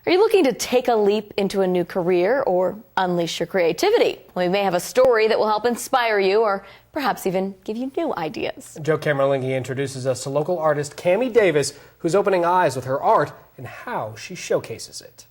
Are you looking to take a leap into a new career or unleash your creativity? We may have a story that will help inspire you or perhaps even give you new ideas. Joe Camerlingi introduces us to local artist Cammy Davis, who's opening eyes with her art and how she showcases it.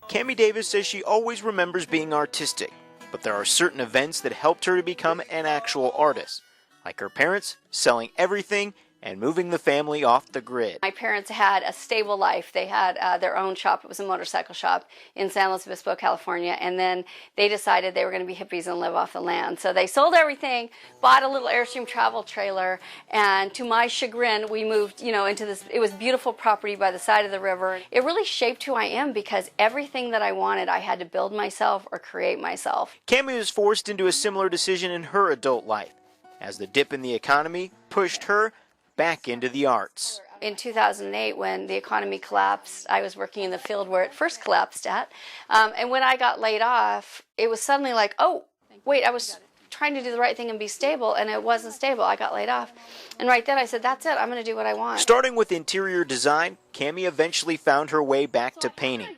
Cammy Davis says she always remembers being artistic, but there are certain events that helped her to become an actual artist, like her parents selling everything and moving the family off the grid. My parents had a stable life. They had their own shop. It was a motorcycle shop in San Luis Obispo, California, and then they decided they were going to be hippies and live off the land. So they sold everything, bought a little Airstream travel trailer, and to my chagrin, we moved, into this. It was beautiful property by the side of the river. It really shaped who I am because everything that I wanted, I had to build myself or create myself. Cammy was forced into a similar decision in her adult life, as the dip in the economy pushed her back into the arts. In 2008, when the economy collapsed, I was working in the field where it first collapsed at. And when I got laid off, it was suddenly like, oh, wait, I was trying to do the right thing and be stable, and it wasn't stable. I got laid off. And right then I said, that's it. I'm going to do what I want. Starting with interior design, Cammy eventually found her way back to painting.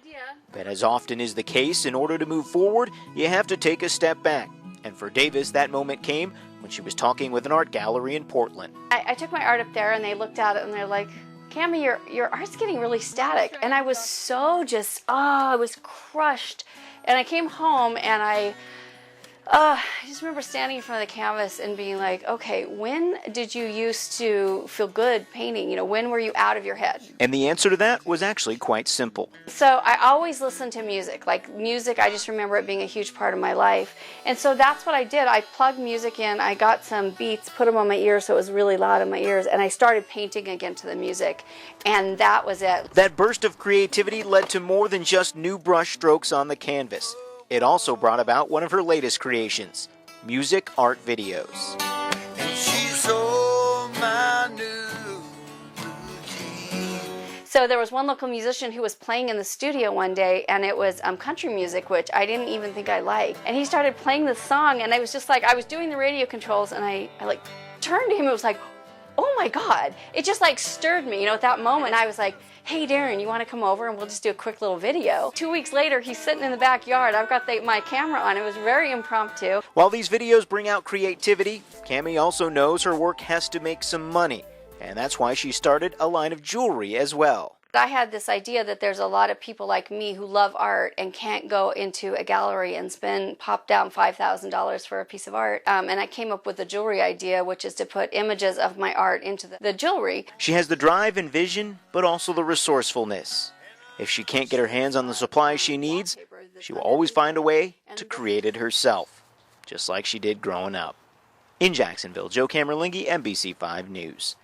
But as often is the case, in order to move forward, you have to take a step back. And for Davis, that moment came when she was talking with an art gallery in Portland. I took my art up there and they looked at it and they're like, Cammy, your art's getting really static. And I was so I was crushed. And I came home and I just remember standing in front of the canvas and being like, okay, when did you used to feel good painting? When were you out of your head? And the answer to that was actually quite simple. So I always listened to music. Like music, I just remember it being a huge part of my life. And so that's what I did. I plugged music in, I got some beats, put them on my ears so it was really loud in my ears, and I started painting again to the music. And that was it. That burst of creativity led to more than just new brush strokes on the canvas. It also brought about one of her latest creations, music art videos. And she saw my new routine. So there was one local musician who was playing in the studio one day, and it was country music, which I didn't even think I liked. And he started playing this song, and I was just like, I was doing the radio controls, and I turned to him, it was like, oh my God. It just stirred me, at that moment. I was like, hey Darren, you want to come over and we'll just do a quick little video. 2 weeks later, he's sitting in the backyard. I've got my camera on. It was very impromptu. While these videos bring out creativity, Cammy also knows her work has to make some money. And that's why she started a line of jewelry as well. I had this idea that there's a lot of people like me who love art and can't go into a gallery and pop down $5,000 for a piece of art. And I came up with the jewelry idea, which is to put images of my art into the jewelry. She has the drive and vision, but also the resourcefulness. If she can't get her hands on the supplies she needs, she will always find a way to create it herself, just like she did growing up. In Jacksonville, Joe Camerlingi, NBC5 News.